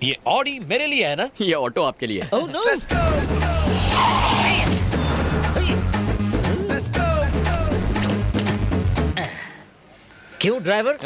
ये ऑडी मेरे लिए है ना? ये ऑटो आपके लिए है। Oh no. क्यों ड्राइवर?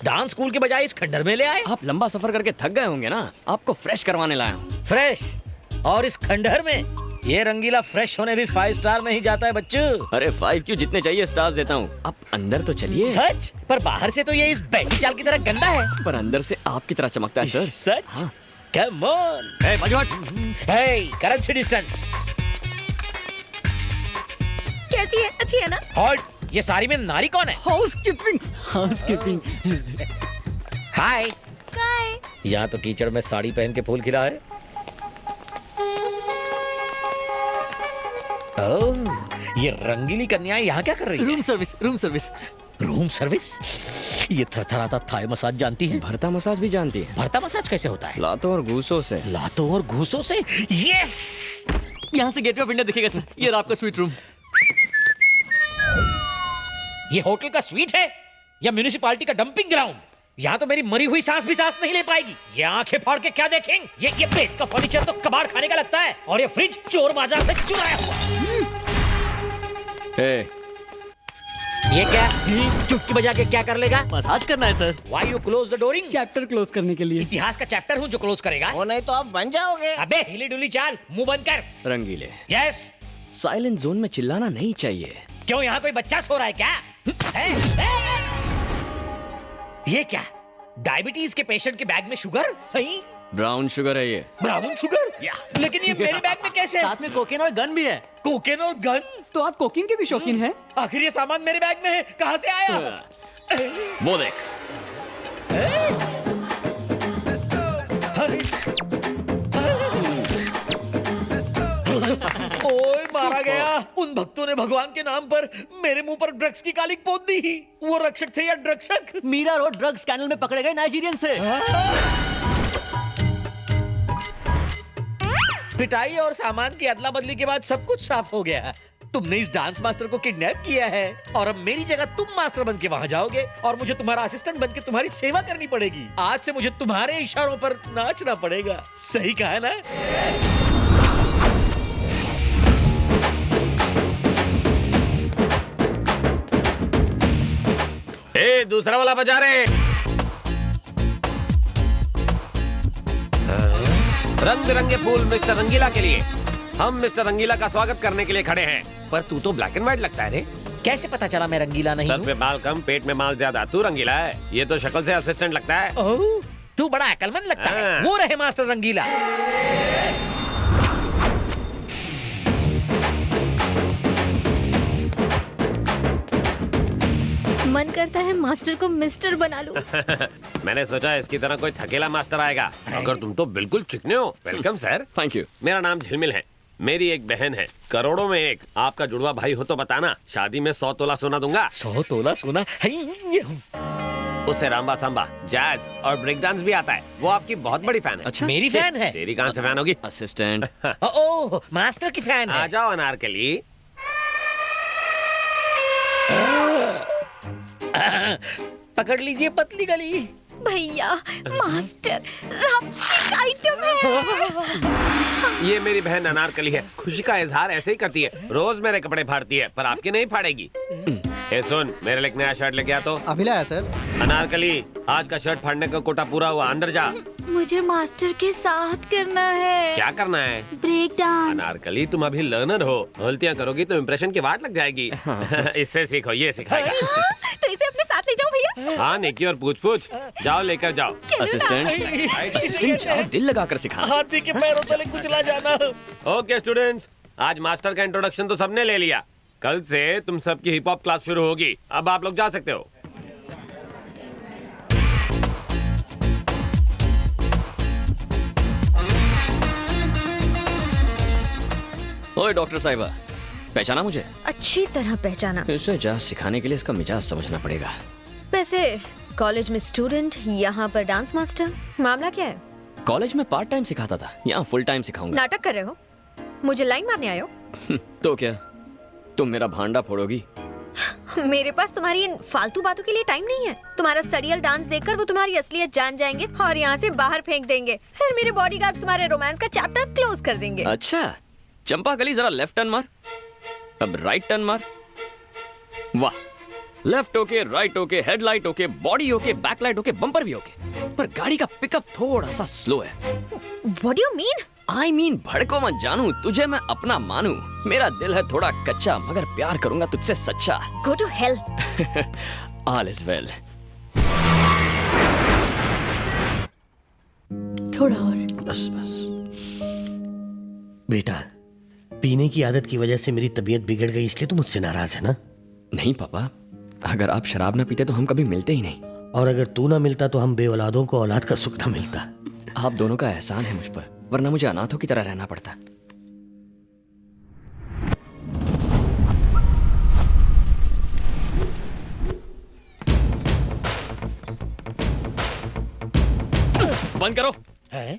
डांस स्कूल के बजाय इस खंडर में ले आए? आप लंबा सफर करके थक गए होंगे ना, आपको फ्रेश करवाने लाया हूँ। फ्रेश? और इस खंडहर में? ये रंगीला फ्रेश होने भी 5 स्टार नहीं जाता है बच्चों। अरे 5 क्यों, जितने चाहिए स्टार्स देता हूँ। आप अंदर तो चलिए। सच? पर बाहर से तो ये इस बैठी चाल की तरह गंदा है। पर अंदर से आपकी तरह चमकता है सर। सच? हाँ। Come on. ए, बाजू हट। हे, करेंसी डिस्टेंस। कैसी है? अच्छी है ना? हॉल्ट, ये सारी में नारी कौन है? हाउसकीपिंग। हाय। काय? यहाँ तो कीचड़ में साड़ी पहन के फूल खिला है। ओह, ये रंगीली कन्याएं यहाँ क्या कर रही है? Room service, room service. Room service? ये थरथराता थाई मसाज जानती है? भरता मसाज भी जानती है। भरता मसाज कैसे होता है? लातों और घूसों से। लातों और घूसों से? यस! यहाँ से गेटवे ऑफ इंडिया दिखेगा सर। ये रहा आपका स्वीट रूम। ये होटल का स्वीट है या म्यूनिसिपालिटी का डंपिंग ग्राउंड? यहाँ तो मेरी मरी हुई सांस भी सांस नहीं ले पाएगी। ये आंखें फाड़ के क्या देखेंगे? ये बेड का फर्नीचर तो कबाड़ खाने का लगता है, और ये फ्रिज चोर बाजार से चुराया हुआ। ए, ये क्या? चुटकी बजा के क्या कर लेगा? मसाज करना है sir. Why you close the dooring? Chapter close करने के लिए। इतिहास का चैप्टर हूँ जो क्लोज करेगा। वो नहीं तो आप बन जाओगे। अबे हिली डुली चाल, मुंह बंद कर। रंगीले, यस। साइलेंट जोन में चिल्लाना नहीं चाहिए। क्यों, यहाँ कोई बच्चा सो रहा है क्या? ये क्या? डायबिटीज के पेशेंट के बैग में शुगर? ब्राउन शुगर है ये। Brown sugar? लेकिन ये मेरे बैग में कैसे? साथ में कोकेन और गन भी है। कोकेन और गन? तो आप कोकिंग के भी शौकीन हैं? आखिर ये सामान मेरे बैग में है, कहाँ से आया? वो देख। ओए मारा गया। उन भक्तों ने भगवान के नाम पर मेरे मुंह पर ड्रग्स की कालिक पोत दी। वो रक्षक थे या ड्रग्सक? मीरा रोड ड्रग्स स्कैंडल में पकड़े गए नाइजीरियंस थे। पिटाई और सामान की अदला बदली के बाद सब कुछ साफ हो गया। तुमने इस डांस मास्टर को किडनैप किया है और अब मेरी जगह तुम मास्टर बन के वहाँ जाओगे और मुझे तुम्हारा असिस्टेंट बन के तुम्हारी सेवा करनी पड़ेगी। आज से मुझे तुम्हारे इशारों पर नाचना पड़ेगा। सही कहा ना? ए, दूसरा वाला बजा रहे। रंग बिरंगे फूल मिस्टर रंगीला के लिए। हम मिस्टर रंगीला का स्वागत करने के लिए खड़े हैं। पर तू तो ब्लैक एंड व्हाइट लगता है रे। कैसे पता चला मैं रंगीला नहीं सर हूँ? पे बाल कम, पेट में माल ज्यादा, तू रंगीला है। ये तो शक्ल से असिस्टेंट लगता है। ओह, तू बड़ा अकलमंद लगता है। हाँ। वो रहे मास्टर रंगीला। मन करता है मास्टर को मिस्टर बना लूं। मैंने सोचा इसकी तरह कोई थकेला मास्टर आएगा, अगर तुम तो बिल्कुल चिकने हो। Welcome sir. Thank you. मेरा नाम झिलमिल है। मेरी एक बहन है, करोड़ों में एक। आपका जुड़वा भाई हो तो बताना, शादी में 100 तोला सोना दूंगा। 100 तोला सोना? उसे रामबा सांबा, जैज और ब्रेक डांस भी आता है। वो आपकी बहुत बड़ी फैन है। अच्छा, मेरी फैन है? तेरी कहाँ से फैन होगी? असिस्टेंट। ओह, मास्टर की फैन आ है। जाओ अनारकली। पकड़ लीजिए पतली गली। भैया, मास्टर लवचिक आइटम है। ये मेरी बहन अनारकली है। खुशी का इजहार ऐसे ही करती है। रोज मेरे कपड़े फाड़ती है, पर आपके नहीं फाड़ेगी। ए सुन, मेरे लिए एक नया शर्ट लेके आ तो। अभी लाया सर। अनारकली, आज का शर्ट फाड़ने का कोटा पूरा हुआ, अंदर जा। मुझे मास्टर के साथ करना है। क्या करना है? Break dance. अनारकली, तुम अभी लर्नर हो। गलतियां करोगी तो इम्प्रेशन की वाट लग जाएगी। इससे सीखो, ये सिखाएगा। तो इसे अपने साथ ले जाओ भैया। हाँ निकी, और पूछ पूछ। जाओ लेकर जाओ। असिस्टेंट, असिस्टेंट जाओ, दिल लगाकर सिखा। हाथी के पैरों तले कुचला जाना। ओके स्टूडेंट्स, आज मास्टर का इंट्रोडक्शन तो सबने ले लिया। कल से तुम सबकी हिप हॉप क्लास शुरू होगी। अब आप लोग जा सकते हो। ओए डॉक्टर साहिबा, पहचाना मुझे? अच्छी तरह पहचाना। इसे जाज सिखाने के लिए इसका मिजाज समझना पड़ेगा। वैसे कॉलेज में स्टूडेंट, यहाँ पर डांस मास्टर, मामला क्या है? कॉलेज में पार्ट टाइम सिखाता था, यहाँ फुल टाइम सिखाऊंगा। नाटक कर रहे हो? मुझे लाइन मारने आए हो? तो क्या तुम मेरा भांडा फोड़ोगी? मेरे पास तुम्हारी इन फालतू बातों के लिए टाइम नहीं है। तुम्हारा सड़ियल डांस देखकर वो तुम्हारी असलियत जान जाएंगे और यहाँ से बाहर फेंक देंगे। फिर मेरे बॉडीगार्ड्स तुम्हारे रोमांस का चैप्टर क्लोज कर देंगे। अच्छा चंपा कली, जरा लेफ्ट टर्न मार, अब राइट टर्न मार। वाह, left okay, right okay, headlight okay, body okay, backlight okay, bumper भी ओके, पर गाड़ी का पिकअप थोड़ा सा स्लो है। What do you mean? I mean, भड़को मत जानू, तुझे मैं अपना मानू। मेरा दिल है थोड़ा कच्चा, मगर प्यार करूंगा तुझसे सच्चा। Go to hell. All is well. थोड़ा और। बस बस। बेटा, पीने की आदत की वजह से मेरी तबीयत बिगड़ गई, इसलिए तू मुझसे नाराज है ना? नहीं पापा, अगर आप शराब ना पीते तो हम कभी मिलते ही नहीं। और अगर तू ना मिलता तो हम बेऔलादों को औलाद का सुख ना मिलता। आप दोनों का एहसान है मुझ पर, वरना मुझे अनाथों की तरह रहना पड़ता। बंद करो। है?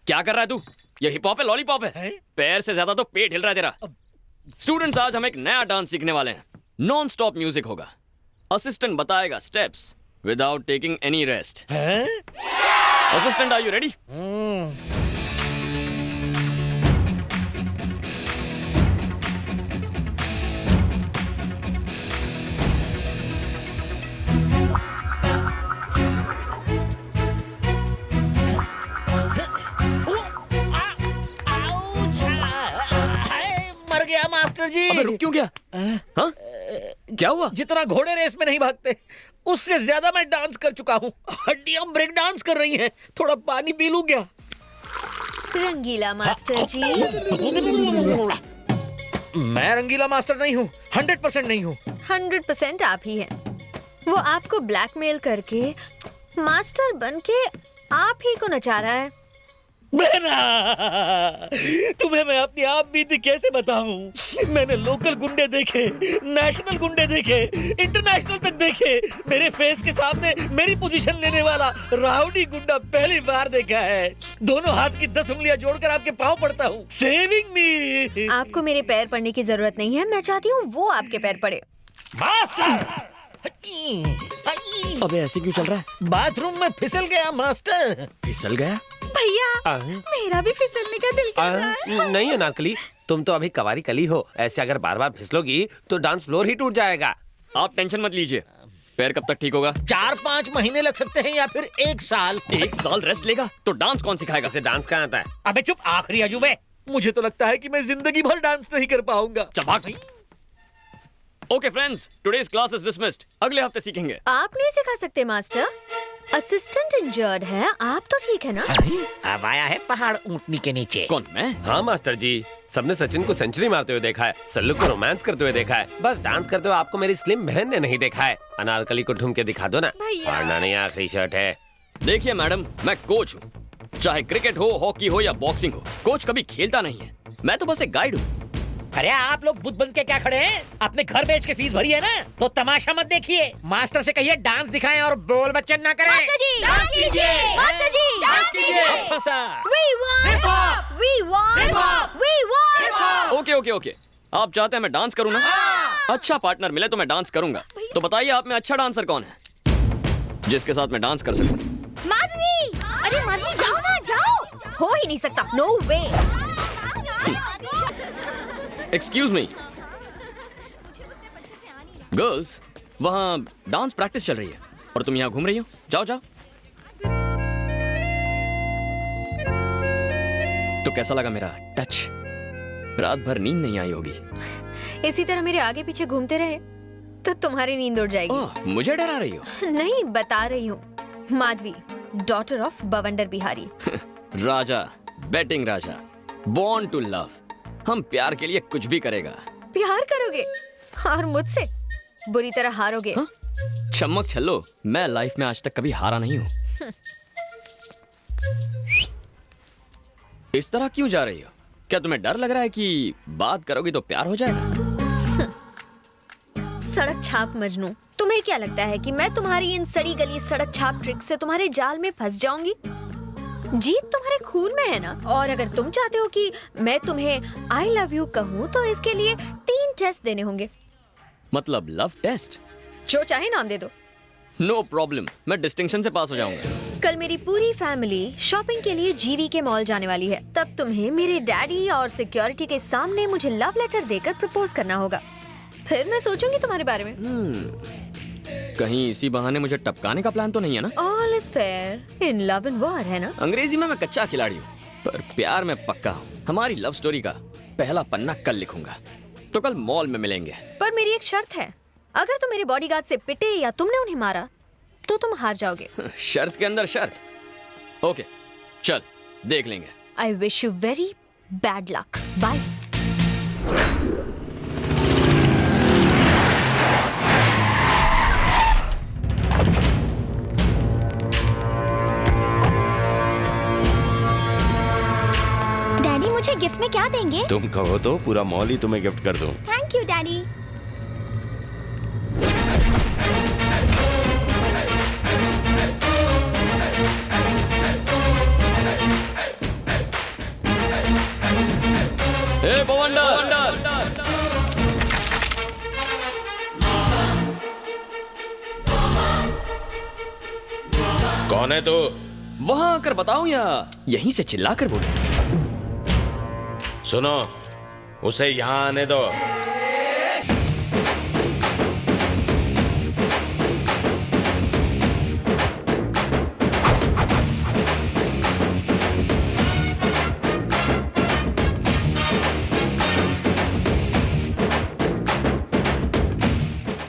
क्या कर रहा है तू? ये हिप हॉप है, लॉलीपॉप है? पैर से ज्यादा तो पेट हिल रहा है तेरा। स्टूडेंट्स, आज हम एक नया डांस सीखने वाले हैं। नॉन स्टॉप म्यूजिक होगा। असिस्टेंट बताएगा steps without taking any rest. Assistant, are you ready? मर गया मास्टर जी। अबे रुक क्यों गया? हाँ? क्या हुआ? जितना घोड़े रेस में नहीं भागते उससे ज्यादा मैं डांस कर चुका हूँ। हड्डियां ब्रेक डांस कर रही हैं। थोड़ा पानी पी लूं क्या? रंगीला मास्टर जी। मैं रंगीला मास्टर नहीं हूँ, 100% नहीं हूँ। 100% आप ही हैं। वो आपको ब्लैकमेल करके मास्टर बन के आप ही को नचा रहा है। बहना, तुम्हें मैं अपनी आप बीती कैसे बताऊं? मैंने लोकल गुंडे देखे, नेशनल गुंडे देखे, इंटरनेशनल तक देखे। मेरे फेस के सामने मेरी पोजीशन लेने वाला राउडी गुंडा पहली बार देखा है। दोनों हाथ की 10 उंगलियां जोड़कर आपके पांव पड़ता हूँ। सेविंग मी। आपको मेरे पैर पड़ने की जरूरत नहीं है, मैं चाहती हूँ वो आपके पैर पड़े। मास्टर! अबे ऐसे क्यों चल रहा है? बाथरूम में फिसल गया मास्टर। फिसल गया? भैया, मेरा भी फिसलने का दिल कर रहा है। नहीं अनारकली, तुम तो अभी कवारी कली हो। ऐसे अगर बार बार फिसलोगी तो डांस फ्लोर ही टूट जाएगा। आप टेंशन मत लीजिए। पैर कब तक ठीक होगा? 4-5 महीने लग सकते हैं या फिर 1 साल। 1 साल रेस्ट लेगा तो डांस कौन सिखाएगा? ऐसे डांस कहाँ आता है? अबे चुप, आखिरी अजूबे। मुझे तो लगता है कि मैं जिंदगी भर डांस नहीं कर पाऊंगा। चबाक। Okay friends, today's class is dismissed. अगले हफ्ते सीखेंगे। आप नहीं सिखा सकते मास्टर। असिस्टेंट इंजर्ड है, आप तो ठीक है ना? अब आया है पहाड़ ऊंटनी के नीचे। कौन, मैं? हाँ मास्टर जी, सबने सचिन को सेंचुरी मारते हुए देखा है, सल्लू को रोमांस करते हुए देखा है, बस डांस करते हुए आपको मेरी स्लिम बहन ने नहीं देखा है। अनारकली को ढूंढ के दिखा दो ना। भैया। फाड़ना नहीं, आखिरी शर्ट है। देखिए मैडम, मैं कोच हूँ। चाहे क्रिकेट हो, हॉकी हो या बॉक्सिंग हो, कोच कभी खेलता नहीं है। मैं तो बस एक गाइड हूँ। अरे आप लोग बुद्ध बन के क्या खड़े हैं? अपने घर बेच के फीस भरी है ना, तो तमाशा मत देखिए। मास्टर से कहिए डांस दिखाएं और बोल बच्चन ना करें। मास्टर जी, डांस कीजिए। मास्टर जी, डांस कीजिए। अब फंसा। We want, we want, we want. Okay okay okay, आप चाहते हैं मैं डांस करूँ ना? अच्छा पार्टनर मिले तो मैं डांस करूंगा। तो बताइए आप में अच्छा डांसर कौन है जिसके साथ मैं डांस कर सकूं? माधवी, अरे माधवी जाओ ना, जाओ। हो ही नहीं सकता, नो वे। एक्सक्यूज मी गर्ल्स, वहाँ डांस प्रैक्टिस चल रही है और तुम यहाँ घूम रही हो। जाओ जाओ। तो कैसा लगा मेरा टच? रात भर नींद नहीं आई होगी। इसी तरह मेरे आगे पीछे घूमते रहे तो तुम्हारी नींद उड़ जाएगी। ओह, मुझे डरा रही हो? नहीं, बता रही हूँ। Madhavi, daughter of Bawandar Bihari. Raja, batting Raja, born to love. हम प्यार के लिए कुछ भी करेगा। प्यार करोगे और मुझसे बुरी तरह हारोगे। हाँ? चमक छल्लो, मैं लाइफ में आज तक कभी हारा नहीं हूँ। इस तरह क्यों जा रही हो? क्या तुम्हें डर लग रहा है कि बात करोगी तो प्यार हो जाएगा? सड़क छाप मजनू, तुम्हें क्या लगता है कि मैं तुम्हारी इन सड़ी गली सड़क छाप ट्रिक से तुम्हारे जाल में फंस जाऊंगी? जीत तुम्हारे खून में है ना। और अगर तुम चाहते हो कि मैं तुम्हें आई लव यू कहूँ तो इसके लिए 3 टेस्ट देने होंगे। मतलब लव टेस्ट। जो चाहे नाम दे दो। नो प्रॉब्लम, मैं डिस्टिंक्शन से पास हो जाऊंगा। कल मेरी पूरी फैमिली शॉपिंग के लिए जीवी के मॉल जाने वाली है। तब तुम्हें मेरे डैडी और सिक्योरिटी के सामने मुझे लव लेटर देकर प्रपोज करना होगा। फिर मैं सोचूंगी तुम्हारे बारे में। कहीं इसी बहाने मुझे टपकाने का प्लान तो नहीं है ना? All is fair in love and war, है ना? अंग्रेजी में मैं कच्चा खिलाड़ी हूँ, पर प्यार में पक्का हूँ। हमारी लव स्टोरी का पहला पन्ना कल लिखूंगा, तो कल मॉल में मिलेंगे। पर मेरी एक शर्त है, अगर तुम मेरे बॉडीगार्ड से पिटे या तुमने उन्हें मारा तो तुम हार जाओगे। शर्त के अंदर शर्त। ओके, चल देख लेंगे। I wish you very bad luck. Bye. Daddy मुझे गिफ्ट में क्या देंगे? तुम कहो तो पूरा मॉल ही तुम्हें गिफ्ट कर दूं। Thank you daddy. ए बवंडर, कौन है तू? वहां आकर बताऊं या यहीं से चिल्लाकर बोलूं? सुनो, उसे यहाँ आने दो।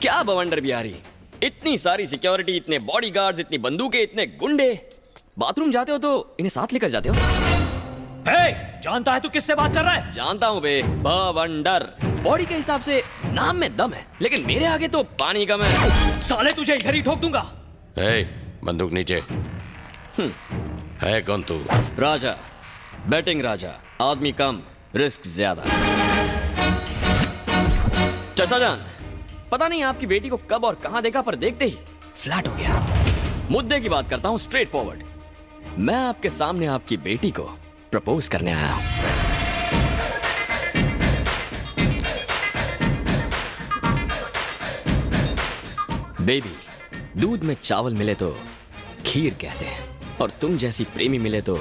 क्या बवंडर बिहारी, इतनी सारी सिक्योरिटी, इतने बॉडीगार्ड्स, इतनी बंदूकें, इतने गुंडे। बाथरूम जाते हो तो इन्हें साथ लेकर जाते हो? जानता है तू किससे बात कर रहा है? जानता हूँ बे, बवंडर। बॉडी के हिसाब से नाम में दम है, लेकिन मेरे आगे तो पानी कम है। साले तुझे इधर ही ठोक दूंगा। ए, बंदूक नीचे। है कौन तू? राजा, बैटिंग राजा, आदमी कम, रिस्क ज्यादा। चाचा जान, पता नहीं आपकी बेटी को कब और कहां देखा, पर देखते ही फ्लैट हो गया। मुद्दे की बात करता हूं, स्ट्रेट फॉरवर्ड। मैं आपके सामने आपकी बेटी को प्रपोज करने आया हूं। बेबी, दूध में चावल मिले तो खीर कहते हैं, और तुम जैसी प्रेमी मिले तो